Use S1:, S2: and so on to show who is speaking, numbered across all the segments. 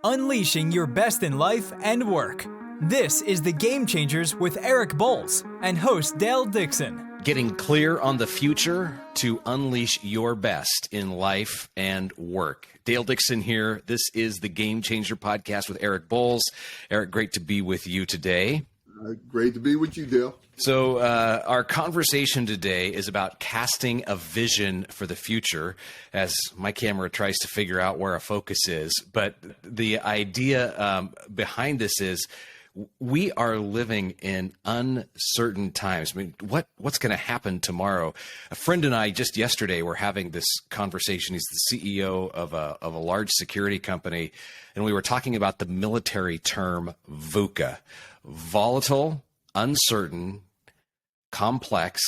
S1: unleashing your best in life and work. This is The Game Changers with Eric Boles and host Dale Dixon.
S2: Getting clear on the future to unleash your best in life and work. Dale Dixon here. This is the Game Changer podcast with Eric Boles. Eric, great to be with you today.
S3: Great to be with you, Dale.
S2: So our conversation today is about casting a vision for the future as my camera tries to figure out where our focus is. But the idea behind this is we are living in uncertain times. I mean, what's going to happen tomorrow? A friend and I just yesterday were having this conversation. He's the CEO of a large security company, and we were talking about the military term VUCA: volatile, uncertain, complex,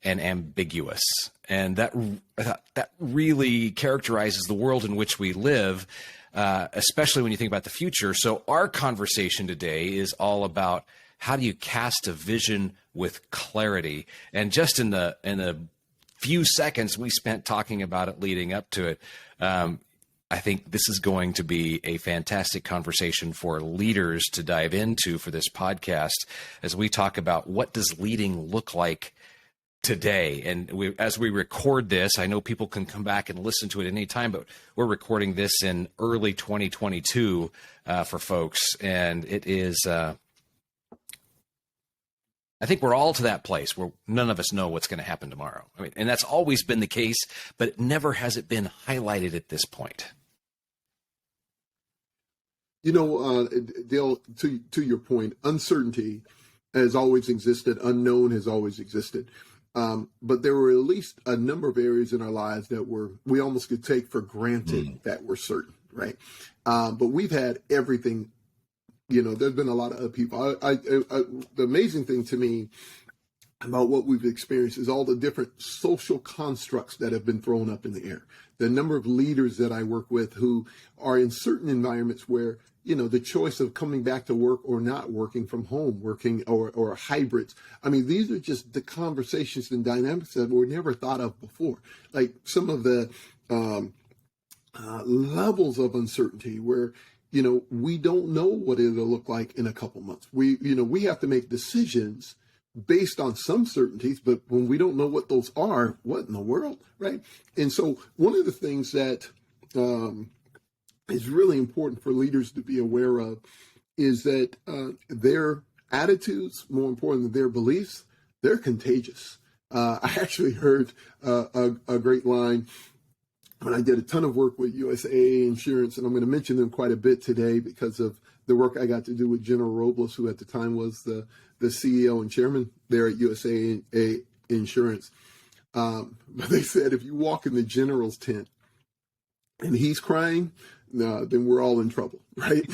S2: and ambiguous. And that really characterizes the world in which we live, especially when you think about the future. So our conversation today is all about how do you cast a vision with clarity. And just in the few seconds we spent talking about it leading up to it, I think this is going to be a fantastic conversation for leaders to dive into for this podcast as we talk about what does leading look like today. And as we record this, I know people can come back and listen to it at any time, but we're recording this in early 2022 for folks. And it is, I think we're all to that place where none of us know what's going to happen tomorrow. I mean, and that's always been the case, but never has it been highlighted at this point.
S3: You know, Dale, to your point, uncertainty has always existed. Unknown has always existed. But there were at least a number of areas in our lives that we almost could take for granted that were certain, right? But we've had everything. You know, there's been a lot of upheaval. The amazing thing to me about what we've experienced is all the different social constructs that have been thrown up in the air. The number of leaders that I work with who are in certain environments where, you know, the choice of coming back to work or not working from home, working or hybrids. I mean, these are just the conversations and dynamics that were never thought of before. Like some of the levels of uncertainty where, you know, we don't know what it'll look like in a couple months. We have to make decisions based on some certainties, but when we don't know what those are, what in the world, right? And so one of the things that is really important for leaders to be aware of is that their attitudes, more important than their beliefs, they're contagious. I actually heard a great line when I did a ton of work with USA Insurance, and I'm going to mention them quite a bit today because of the work I got to do with General Robles, who at the time was the CEO and chairman there at USA Insurance. But they said, if you walk in the general's tent and he's crying, then we're all in trouble, right?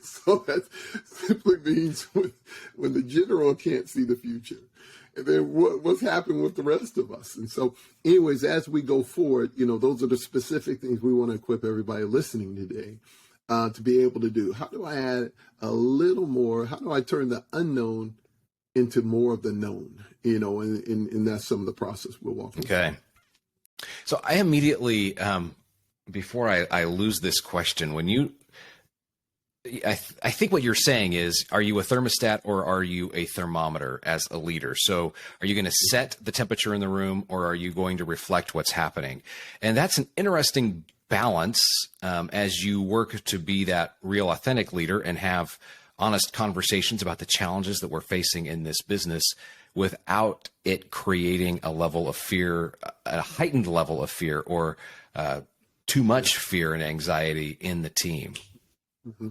S3: So that simply means when the general can't see the future, and then what's happened with the rest of us. And so anyways, as we go forward, you know, those are the specific things we want to equip everybody listening today to be able to do. How do I add a little more? How do I turn the unknown into more of the known, you know, and that's some of the process we're walking through.
S2: Okay. So I immediately, before I lose this question, I think what you're saying is, are you a thermostat or are you a thermometer as a leader? So are you going to set the temperature in the room or are you going to reflect what's happening? And that's an interesting balance as you work to be that real authentic leader and have honest conversations about the challenges that we're facing in this business without it creating a level of fear, a heightened level of fear, or too much fear and anxiety in the team.
S3: Mm-hmm.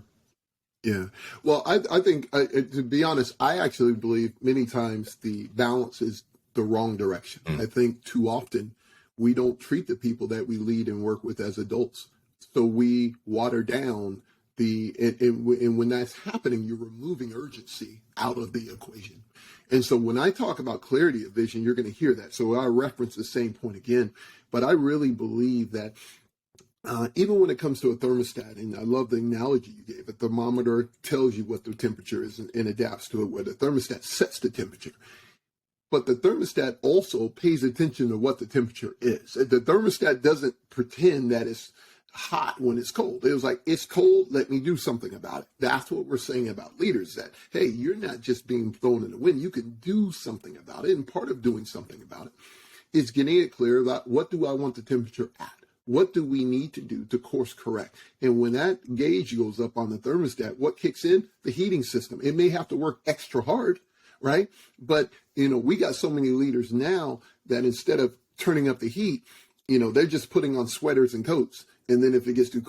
S3: Yeah. Well, I think, to be honest, I actually believe many times the balance is the wrong direction. I think too often we don't treat the people that we lead and work with as adults. So we water down and when that's happening, you're removing urgency out of the equation. And so when I talk about clarity of vision, you're going to hear that. So I reference the same point again, but I really believe that even when it comes to a thermostat, and I love the analogy you gave, a thermometer tells you what the temperature is and adapts to it, where the thermostat sets the temperature. But the thermostat also pays attention to what the temperature is. The thermostat doesn't pretend that it's hot when it's cold. It was like, it's cold, let me do something about it. That's what we're saying about leaders, that, hey, you're not just being thrown in the wind. You can do something about it. And part of doing something about it is getting it clear about, what do I want the temperature at? What do we need to do to course correct? And when that gauge goes up on the thermostat, what kicks in? The heating system. It may have to work extra hard, right? But, we got so many leaders now that instead of turning up the heat, they're just putting on sweaters and coats. And then if it gets too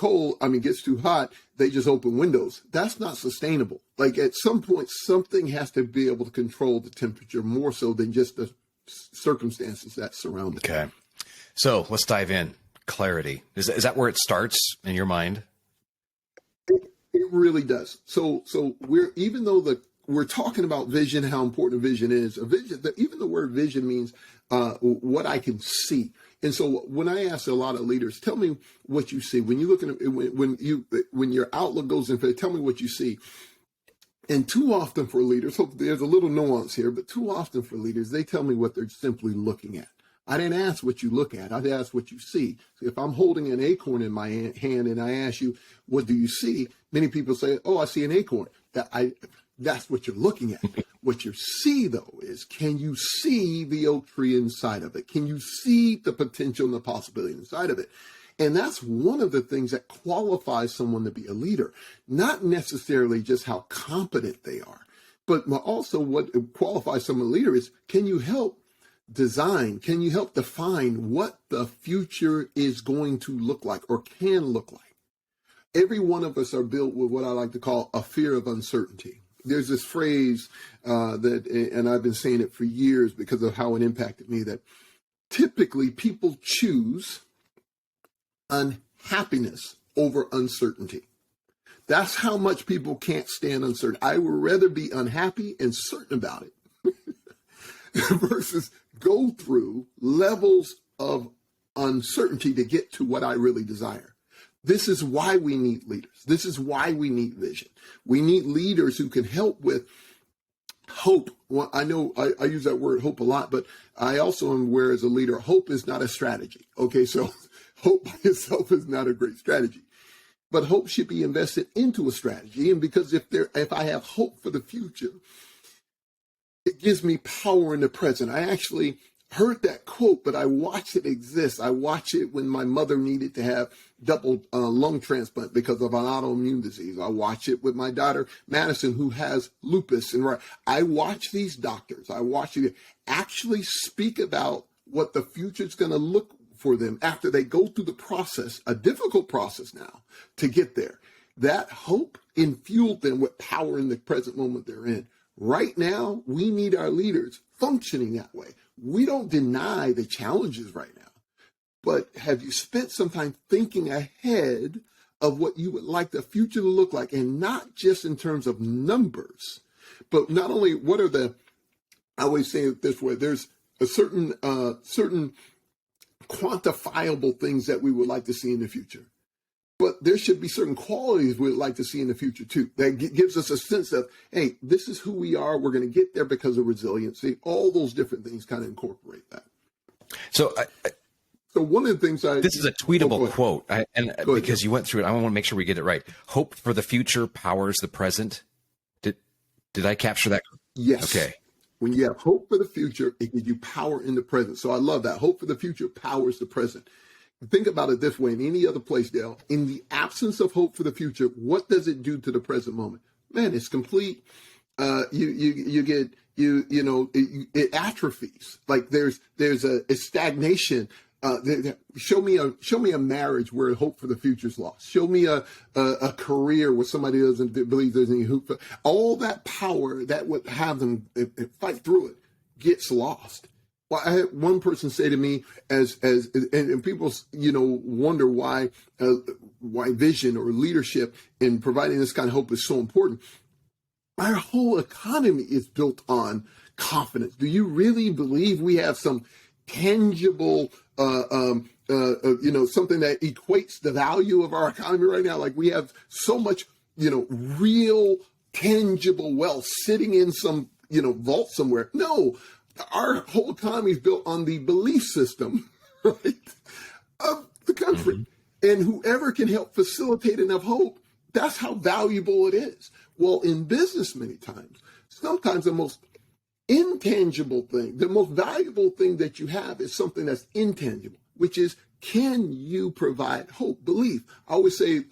S3: hot, they just open windows. That's not sustainable. Like, at some point, something has to be able to control the temperature more so than just the circumstances that surround it.
S2: Okay. So let's dive in. Clarity. Is that where it starts in your mind?
S3: It really does. So even though we're talking about vision, how important vision is, even the word vision means what I can see. And so when I ask a lot of leaders, tell me what you see. When you look at it, when your outlook goes in, tell me what you see. And too often for leaders, hope there's a little nuance here, but too often for leaders, they tell me what they're simply looking at. I didn't ask what you look at. I asked what you see. So if I'm holding an acorn in my hand and I ask you, what do you see? Many people say, oh, I see an acorn. That's what you're looking at. What you see, though, is, can you see the oak tree inside of it? Can you see the potential and the possibility inside of it? And that's one of the things that qualifies someone to be a leader, not necessarily just how competent they are, but also what qualifies someone a leader is, can you help design? Can you help define what the future is going to look like or can look like? Every one of us are built with what I like to call a fear of uncertainty. There's this phrase and I've been saying it for years because of how it impacted me, that typically people choose unhappiness over uncertainty. That's how much people can't stand uncertainty. I would rather be unhappy and certain about it versus go through levels of uncertainty to get to what I really desire. This is why we need leaders. This is why we need vision. We need leaders who can help with hope. Well, I know I use that word hope a lot, but I also am aware as a leader, hope is not a strategy. Okay, so hope by itself is not a great strategy, but hope should be invested into a strategy. And because if I have hope for the future, it gives me power in the present. I actually heard that quote, but I watched it exist. I watched it when my mother needed to have double lung transplant because of an autoimmune disease. I watch it with my daughter, Madison, who has lupus. And I watch these doctors. I watch it actually speak about what the future is going to look for them after they go through the process, a difficult process now, to get there. That hope infueled them with power in the present moment they're in. Right now, we need our leaders functioning that way. We don't deny the challenges right now, but have you spent some time thinking ahead of what you would like the future to look like, and not just in terms of numbers, but not only what are I always say it this way, there's a certain quantifiable things that we would like to see in the future. But there should be certain qualities we'd like to see in the future, too. That gives us a sense of, hey, this is who we are. We're going to get there because of resiliency. All those different things kind of incorporate that.
S2: So
S3: one of the things
S2: this is a tweetable quote. Because you went through it, I want to make sure we get it right. Hope for the future powers the present. Did I capture that?
S3: Yes.
S2: Okay.
S3: When you have hope for the future, it gives you power in the present. So I love that. Hope for the future powers the present. Think about it this way. In any other place, Dale, in the absence of hope for the future, what does it do to the present moment? Man, it's complete. It atrophies. Like there's a stagnation. Show me a marriage where hope for the future is lost. Show me a career where somebody doesn't believe there's any hope. All that power that would have them fight through it gets lost. Well, I had one person say to me, and people, wonder why vision or leadership in providing this kind of hope is so important. Our whole economy is built on confidence. Do you really believe we have some tangible, something that equates the value of our economy right now? Like we have so much, real tangible wealth sitting in some, vault somewhere. No. Our whole economy is built on the belief system, right, of the country. And whoever can help facilitate enough hope, that's how valuable it is. Well, in business, many times, sometimes the most intangible thing, the most valuable thing that you have is something that's intangible, which is, can you provide hope, belief? I always say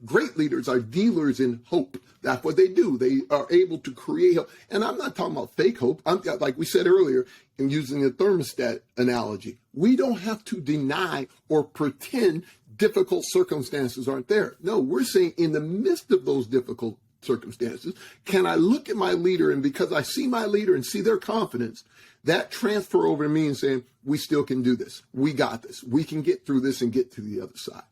S3: great leaders are dealers in hope. That's what they do. They are able to create hope. And I'm not talking about fake hope. Like we said earlier, in using the thermostat analogy, we don't have to deny or pretend difficult circumstances aren't there. No, we're saying in the midst of those difficult circumstances, can I look at my leader, and because I see my leader and see their confidence, that transfer over to me and saying, we still can do this. We got this. We can get through this and get to the other side.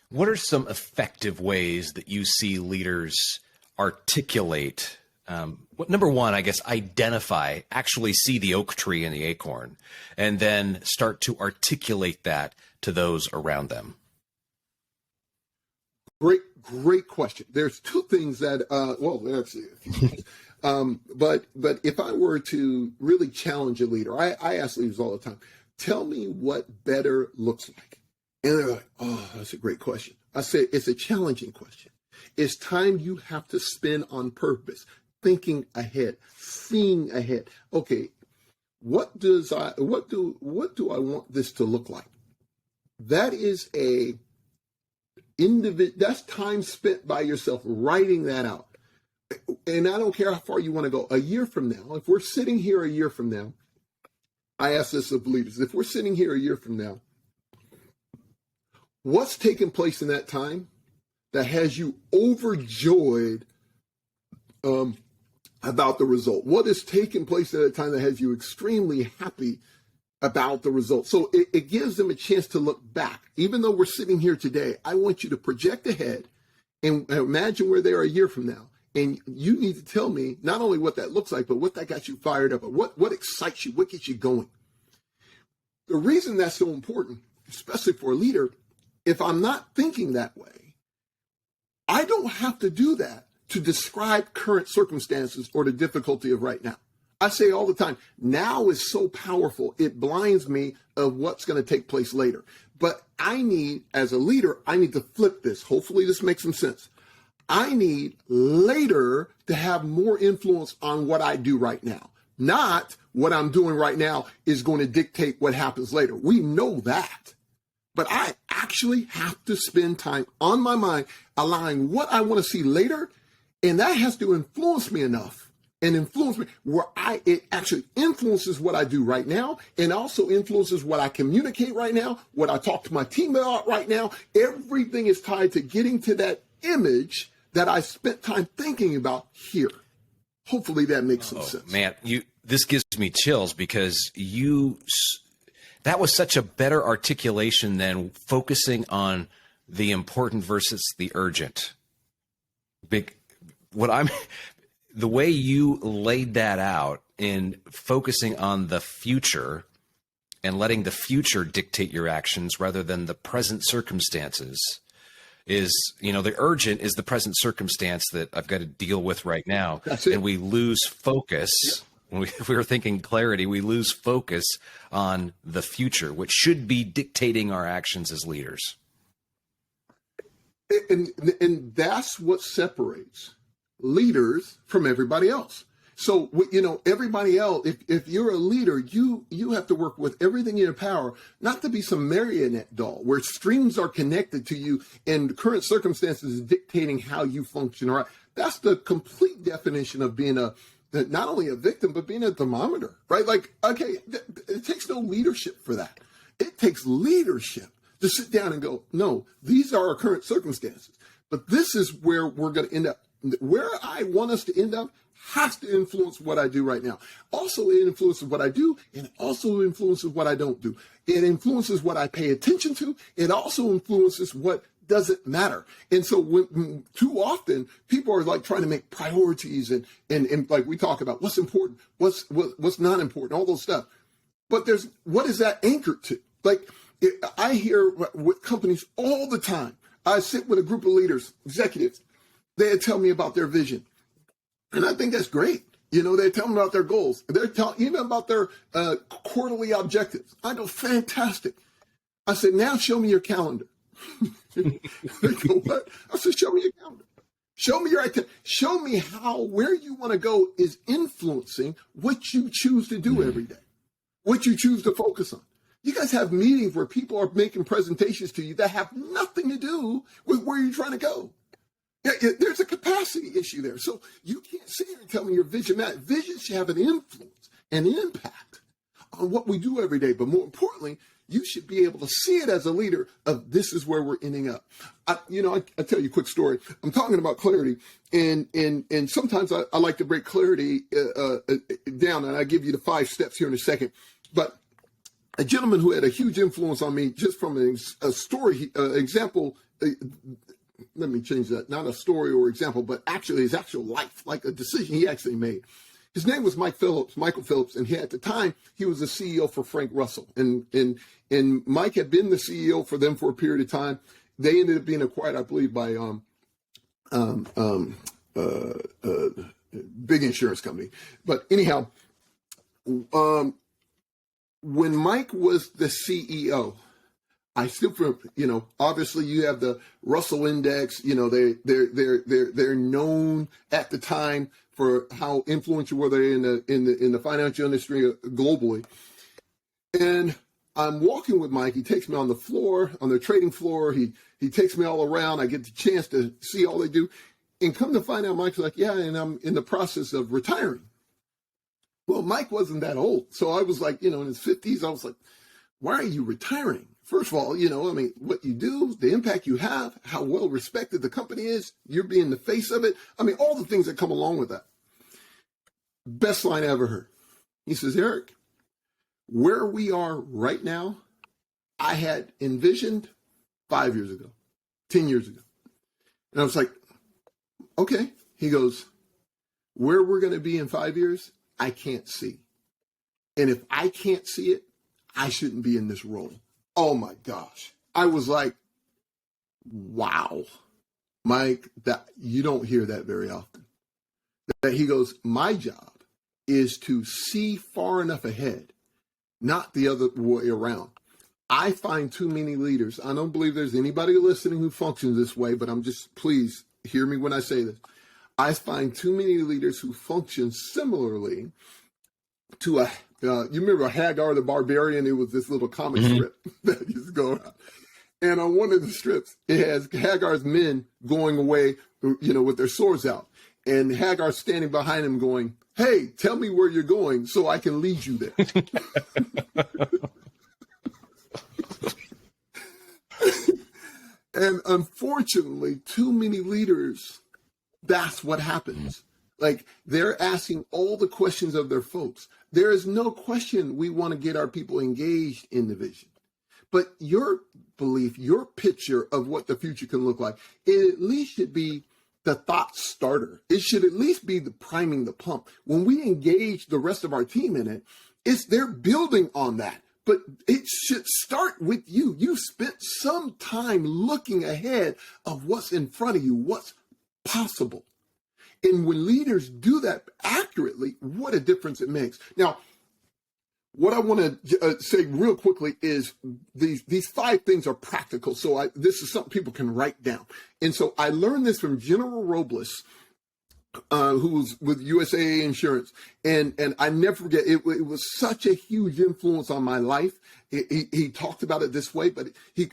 S2: What are some effective ways that you see leaders articulate? Number one, I guess, identify, actually see the oak tree and the acorn, and then start to articulate that to those around them.
S3: Great question. There's two things that, actually a few things. But if I were to really challenge a leader, I ask leaders all the time, tell me what better looks like. And they're like, oh, that's a great question. I say, it's a challenging question. It's time you have to spend on purpose, thinking ahead, seeing ahead. Okay, what do I want this to look like? That is that's time spent by yourself writing that out. And I don't care how far you want to go. A year from now, if we're sitting here a year from now, I ask this of leaders, if we're sitting here a year from now, what's taken place in that time that has you overjoyed about the result? What has taken place at a time that has you extremely happy about the result? So it gives them a chance to look back. Even though we're sitting here today, I want you to project ahead and imagine where they are a year from now. And you need to tell me not only what that looks like, but what that got you fired up, or what excites you, what gets you going. The reason that's so important, especially for a leader, if I'm not thinking that way, I don't have to do that to describe current circumstances or the difficulty of right now. I say all the time, now is so powerful, it blinds me of what's going to take place later. But as a leader, I need to flip this. Hopefully this makes some sense. I need later to have more influence on what I do right now. Not what I'm doing right now is going to dictate what happens later. We know that. But I actually have to spend time on my mind, allowing what I want to see later. And that has to influence me enough and influence me where it actually influences what I do right now, and also influences what I communicate right now, what I talk to my team about right now. Everything is tied to getting to that image that I spent time thinking about here. Hopefully that makes some sense.
S2: Man, this gives me chills, because that was such a better articulation than focusing on the important versus the urgent. The way you laid that out in focusing on the future and letting the future dictate your actions rather than the present circumstances is, the urgent is the present circumstance that I've got to deal with right now. And we lose focus. Yeah. If we were thinking clarity, we lose focus on the future, which should be dictating our actions as leaders.
S3: And that's what separates leaders from everybody else. So, everybody else, if you're a leader, you have to work with everything in your power, not to be some marionette doll where streams are connected to you and current circumstances dictating how you function. Right? That's the complete definition of being not only a victim, but being a thermometer, right? Like, okay, it takes no leadership for that. It takes leadership to sit down and go, no, these are our current circumstances, but this is where we're going to end up. Where I want us to end up has to influence what I do right now. Also, it influences what I do, and it also influences what I don't do. It influences what I pay attention to. It also influences what doesn't matter. And so too often people are like trying to make priorities and like we talk about what's important, what's not important, all those stuff. But what is that anchored to? Like I hear with companies all the time. I sit with a group of leaders, executives. They tell me about their vision. And I think that's great. They tell me about their goals. They're telling even about their quarterly objectives. I go, fantastic. I said, now show me your calendar. They go, what? I said, show me your calendar. Show me your activity. Show me how where you want to go is influencing what you choose to do every day, what you choose to focus on. You guys have meetings where people are making presentations to you that have nothing to do with where you're trying to go. There's a capacity issue there. So you can't sit here and tell me your vision matters. Vision should have an influence, an impact on what we do every day. But more importantly, you should be able to see it as a leader of this is where we're ending up. I tell you a quick story. I'm talking about clarity, and sometimes I like to break clarity down, and I give you the 5 steps here in a second. But a gentleman who had a huge influence on me just from a story, example, let me change that, not a story or example, but actually his actual life, like a decision he actually made. His name was Michael Phillips, and at the time he was the CEO for Frank Russell, and Mike had been the CEO for them for a period of time. They ended up being acquired, I believe, by big insurance company. But anyhow, when Mike was the CEO, I still, obviously you have the Russell Index. They're known at the time for how influential they were in the financial industry globally. And I'm walking with Mike. He takes me on the floor, on the trading floor. He takes me all around. I get the chance to see all they do. And come to find out, Mike's like, yeah, and I'm in the process of retiring. Well, Mike wasn't that old. So I was like, in his 50s, I was like, why are you retiring? First of all, what you do, the impact you have, how well respected the company is, you're being the face of it. All the things that come along with that. Best line I ever heard. He says, Eric, where we are right now, I had envisioned 5 years ago, 10 years ago. And I was like, okay. He goes, where we're going to be in 5 years, I can't see. And if I can't see it, I shouldn't be in this role. Oh my gosh. I was like, wow, Mike, that you don't hear that very often. That he goes, my job is to see far enough ahead, not the other way around. I find too many leaders. I don't believe there's anybody listening who functions this way, but please hear me when I say this. I find too many leaders who function similarly to you remember Hagar the Barbarian? It was this little comic strip that used to go around. And on one of the strips, it has Hagar's men going away, with their swords out. And Hagar's standing behind him going, hey, tell me where you're going so I can lead you there. And unfortunately, too many leaders, that's what happens. Like they're asking all the questions of their folks. There is no question we want to get our people engaged in the vision. But your belief, your picture of what the future can look like, it at least should be the thought starter. It should at least be the priming the pump. When we engage the rest of our team in it, they're building on that. But it should start with you. You spent some time looking ahead of what's in front of you, what's possible. And when leaders do that accurately, what a difference it makes. Now, what I want to say real quickly is these 5 things are practical. So this is something people can write down. And so I learned this from General Robles, who's with USA Insurance. And I never forget, it was such a huge influence on my life. He talked about it this way, but he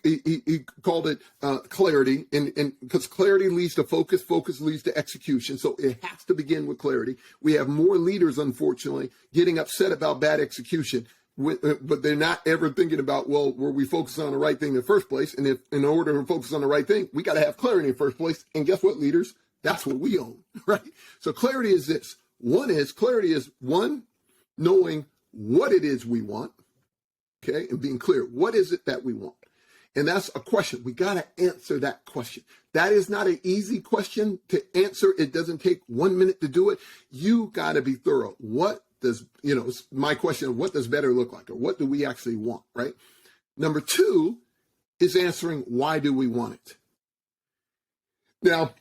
S3: called it clarity, and because clarity leads to focus, focus leads to execution. So it has to begin with clarity. We have more leaders, unfortunately, getting upset about bad execution, but they're not ever thinking about, well, were we focused on the right thing in the first place? And if in order to focus on the right thing, we got to have clarity in the first place. And guess what, leaders? That's what we own, right? So clarity is this. Clarity is knowing what it is we want, okay, and being clear. What is it that we want? And that's a question. We got to answer that question. That is not an easy question to answer. It doesn't take 1 minute to do it. You got to be thorough. What does, it's my question, what does better look like? Or what do we actually want, right? Number 2 is answering, why do we want it? Now,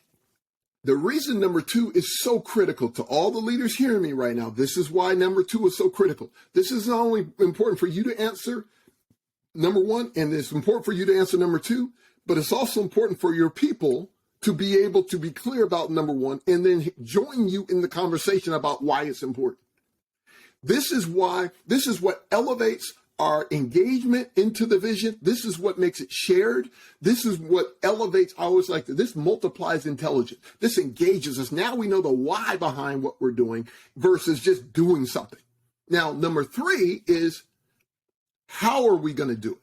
S3: the reason number 2 is so critical to all the leaders hearing me right now, this is why number 2 is so critical. This is not only important for you to answer number 1, and it's important for you to answer number 2, but it's also important for your people to be able to be clear about number one, and then join you in the conversation about why it's important. This is what elevates our engagement into the vision. This is what makes it shared. This is what elevates, I always like that, this multiplies intelligence. This engages us. Now we know the why behind what we're doing versus just doing something. Now, number three is, how are we going to do it?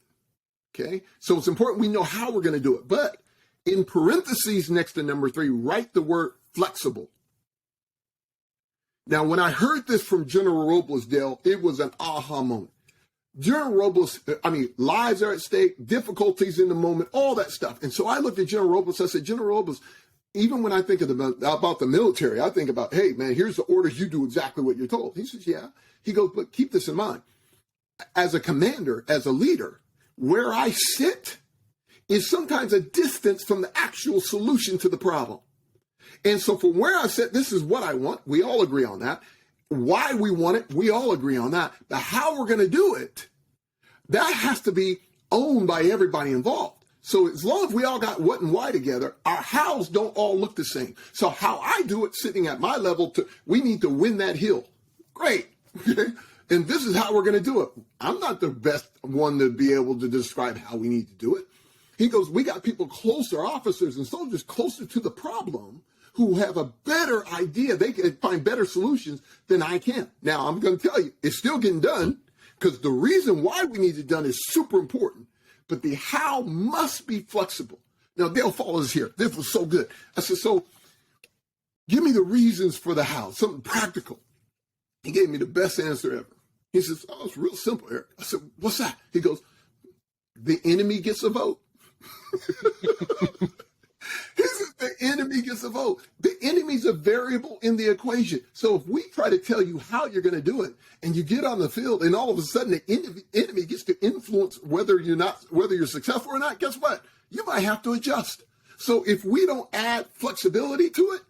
S3: Okay, so it's important we know how we're going to do it. But in parentheses next to number three, write the word flexible. Now, when I heard this from General Robles, Dale, it was an aha moment. General Robles, lives are at stake, difficulties in the moment, all that stuff. And so I looked at General Robles, I said, General Robles, even when I think about the military, I think about, hey, man, here's the orders, you do exactly what you're told. He says, yeah. He goes, but keep this in mind. As a commander, as a leader, where I sit is sometimes a distance from the actual solution to the problem. And so from where I sit, this is what I want. We all agree on that. Why we want it, we all agree on that. But how we're going to do it, that has to be owned by everybody involved. So as long as we all got what and why together, our hows don't all look the same. So how I do it sitting at my level, we need to win that hill. Great. And this is how we're going to do it. I'm not the best one to be able to describe how we need to do it. He goes, we got people closer, officers and soldiers closer to the problem, who have a better idea. They can find better solutions than I can. Now, I'm going to tell you, it's still getting done, because the reason why we need it done is super important. But the how must be flexible. Now, Dale follows here. This was so good. I said, so give me the reasons for the how, something practical. He gave me the best answer ever. He says, oh, it's real simple, Eric. I said, what's that? He goes, the enemy gets a vote. He says, the enemy gets a vote. The enemy's a variable in the equation. So if we try to tell you how you're going to do it, and you get on the field, and all of a sudden the enemy gets to influence whether you're successful or not, guess what? You might have to adjust. So if we don't add flexibility to it,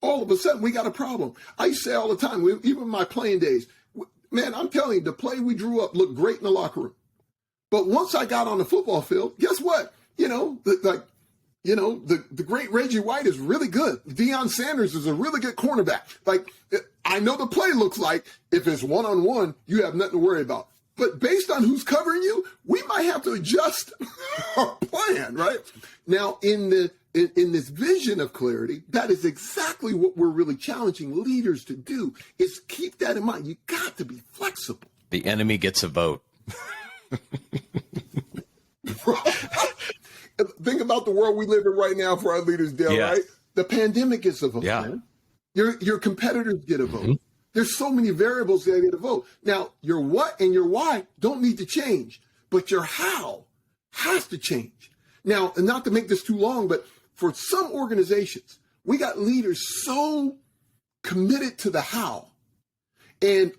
S3: all of a sudden we got a problem. I used to say all the time, even in my playing days, man, I'm telling you, the play we drew up looked great in the locker room. But once I got on the football field, guess what? The great Reggie White is really good. Deion Sanders is a really good cornerback. I know the play looks like if it's one-on-one, you have nothing to worry about. But based on who's covering you, we might have to adjust our plan, right? Now, in this vision of clarity, that is exactly what we're really challenging leaders to do, is keep that in mind. You got to be flexible.
S2: The enemy gets a vote.
S3: Think about the world we live in right now for our leaders, Dale, right? The pandemic gets a vote, man. Your competitors get a vote. Mm-hmm. There's so many variables that get a vote. Now, your what and your why don't need to change, but your how has to change. Now, and not to make this too long, but for some organizations, we got leaders so committed to the how, and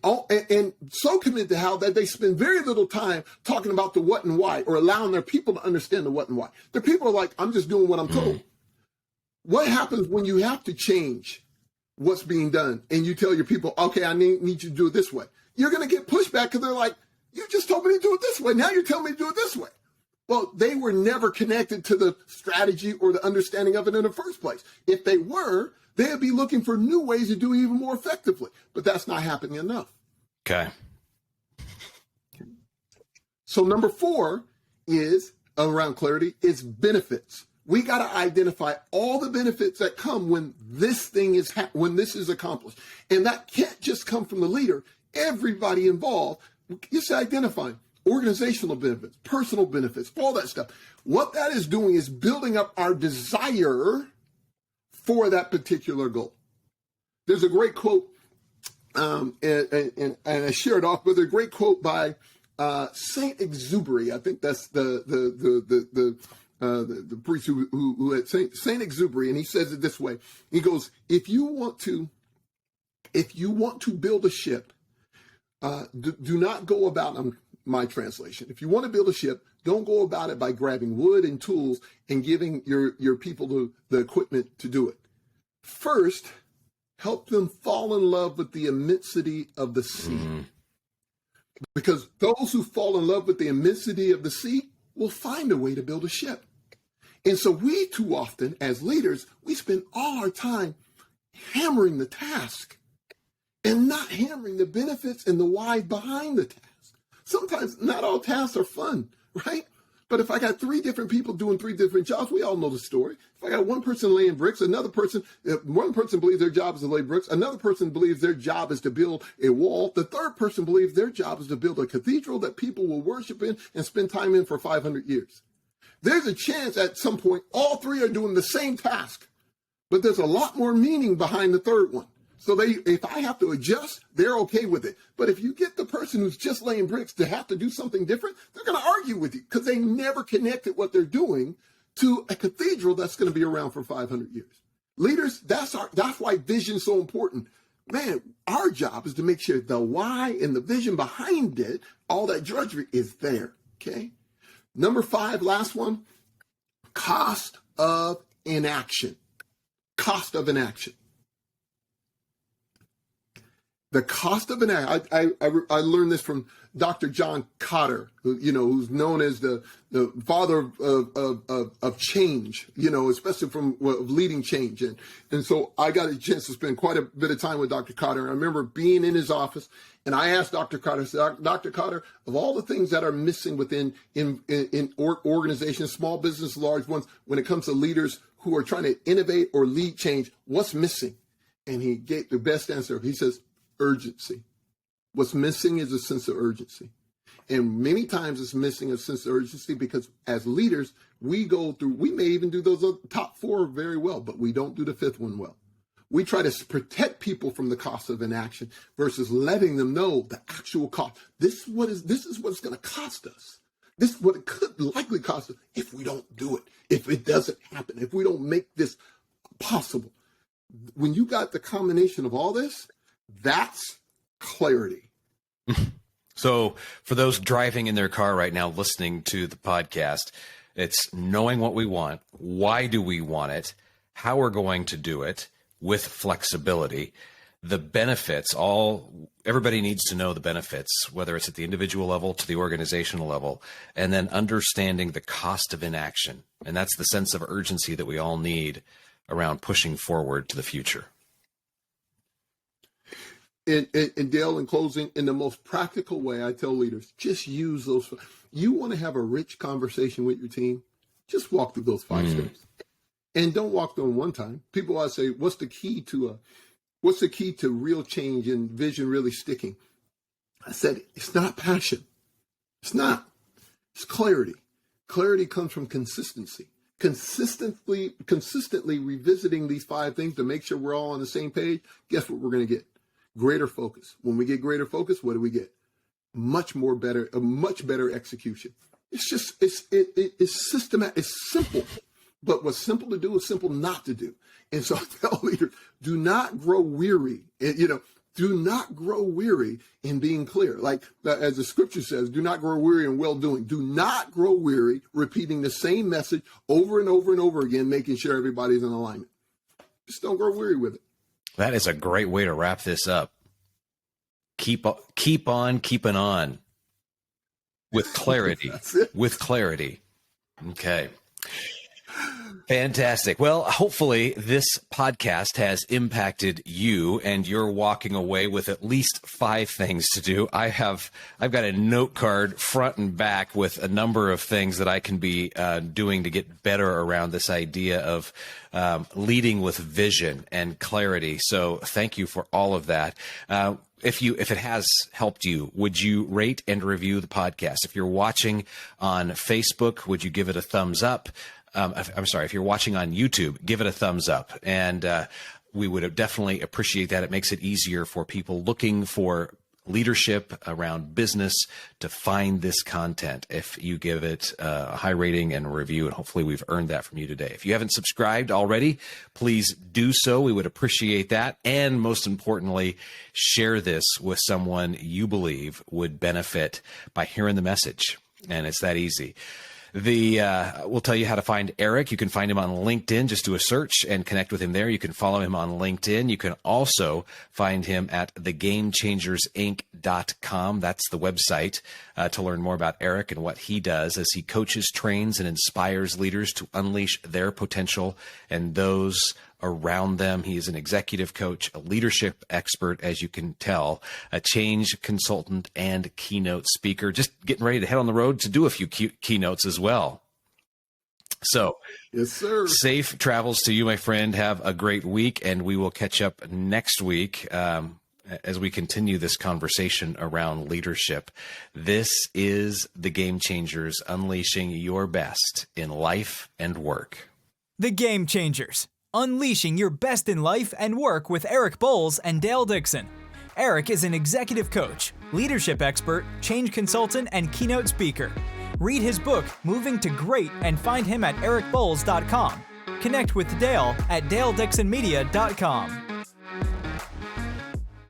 S3: so committed to how that they spend very little time talking about the what and why, or allowing their people to understand the what and why. Their people are like, I'm just doing what I'm told. What happens when you have to change what's being done and you tell your people, okay, I need you to do it this way? You're going to get pushback because they're like, you just told me to do it this way. Now you're telling me to do it this way. Well, they were never connected to the strategy or the understanding of it in the first place. If they were, they'd be looking for new ways to do it even more effectively. But that's not happening enough.
S2: Okay.
S3: So number 4 is around clarity, is benefits. We got to identify all the benefits that come when this thing is when this is accomplished. And that can't just come from the leader. Everybody involved is identifying organizational benefits, personal benefits, all that stuff. What that is doing is building up our desire for that particular goal. There's a great quote, and I share it off, but there's a great quote by Saint Exupery. I think that's the priest who had Saint Exupery, and he says it this way. He goes, if you want to build a ship, do not go about, my translation, if you want to build a ship, don't go about it by grabbing wood and tools and giving your people the equipment to do it. First, help them fall in love with the immensity of the sea. Mm-hmm. Because those who fall in love with the immensity of the sea will find a way to build a ship. And so we too often, as leaders, we spend all our time hammering the task and not hammering the benefits and the why behind the task. Sometimes not all tasks are fun, right? But if I got 3 different people doing 3 different jobs, we all know the story. If I got one person laying bricks, one person believes their job is to lay bricks, another person believes their job is to build a wall, the third person believes their job is to build a cathedral that people will worship in and spend time in for 500 years. There's a chance at some point all 3 are doing the same task, but there's a lot more meaning behind the third one. So if I have to adjust, they're okay with it. But if you get the person who's just laying bricks to have to do something different, they're going to argue with you because they never connected what they're doing to a cathedral that's going to be around for 500 years. Leaders, that's why vision is so important. Man, our job is to make sure the why and the vision behind it, all that drudgery is there, okay? Number 5, last one, cost of inaction. Cost of inaction. The cost of inaction. I learned this from Dr. John Kotter, who's known as the father of change, especially from leading change. And so I got a chance to spend quite a bit of time with Dr. Kotter. And I remember being in his office, and I asked Dr. Kotter, I said, Dr. Kotter, of all the things that are missing within organizations, small business, large ones, when it comes to leaders who are trying to innovate or lead change, what's missing? And he gave the best answer. He says, urgency. What's missing is a sense of urgency. And many times it's missing a sense of urgency because as leaders, we may even do those top 4 very well, but we don't do the 5th one well. We try to protect people from the cost of inaction versus letting them know the actual cost. This is what it's going to cost us. This is what it could likely cost us if we don't do it, if it doesn't happen, if we don't make this possible. When you got the combination of all this, that's clarity.
S2: So for those driving in their car right now, listening to the podcast, it's knowing what we want. Why do we want it? How we're going to do it with flexibility. The benefits, everybody needs to know the benefits, whether it's at the individual level to the organizational level, and then understanding the cost of inaction. And that's the sense of urgency that we all need around pushing forward to the future.
S3: And Dale, in closing, in the most practical way, I tell leaders, just use those. You want to have a rich conversation with your team, just walk through those 5 steps. And don't walk through them one time. People always say, what's the key to real change and vision really sticking? I said, it's not passion. It's not. It's clarity. Clarity comes from consistency. Consistently revisiting these 5 things to make sure we're all on the same page. Guess what we're going to get? Greater focus. When we get greater focus, what do we get? A much better execution. It's systematic. It's simple, but what's simple to do is simple not to do. And so I tell leaders, do not grow weary. Do not grow weary in being clear. Like as the scripture says, do not grow weary in well doing. Do not grow weary repeating the same message over and over and over again, making sure everybody's in alignment. Just don't grow weary with it.
S2: That is a great way to wrap this up. Keep on keeping on with clarity. With clarity. Okay. Fantastic. Well, hopefully this podcast has impacted you and you're walking away with at least 5 things to do. I've got a note card front and back with a number of things that I can be doing to get better around this idea of leading with vision and clarity. So thank you for all of that. If it has helped you, would you rate and review the podcast? If you're watching on Facebook, would you give it a thumbs up? I'm sorry, if you're watching on YouTube, give it a thumbs up. And we would definitely appreciate that. It makes it easier for people looking for leadership around business to find this content if you give it a high rating and a review. And hopefully we've earned that from you today. If you haven't subscribed already, please do so. We would appreciate that. And most importantly, share this with someone you believe would benefit by hearing the message. And it's that easy. We'll tell you how to find Eric. You can find him on LinkedIn. Just do a search and connect with him there. You can follow him on LinkedIn. You can also find him at thegamechangersinc.com. That's the website to learn more about Eric and what he does as he coaches, trains, and inspires leaders to unleash their potential and those around them. He is an executive coach, a leadership expert, as you can tell, a change consultant, and keynote speaker. Just getting ready to head on the road to do a few keynotes as well. So,
S3: yes, sir.
S2: Safe travels to you, my friend. Have a great week, and we will catch up next week as we continue this conversation around leadership. This is The Game Changers, unleashing your best in life and work.
S1: The Game Changers, unleashing your best in life and work with Eric Boles and Dale Dixon. Eric is an executive coach, leadership expert, change consultant, and keynote speaker. Read his book, Moving to Great, and find him at ericboles.com. Connect with Dale at daledixonmedia.com.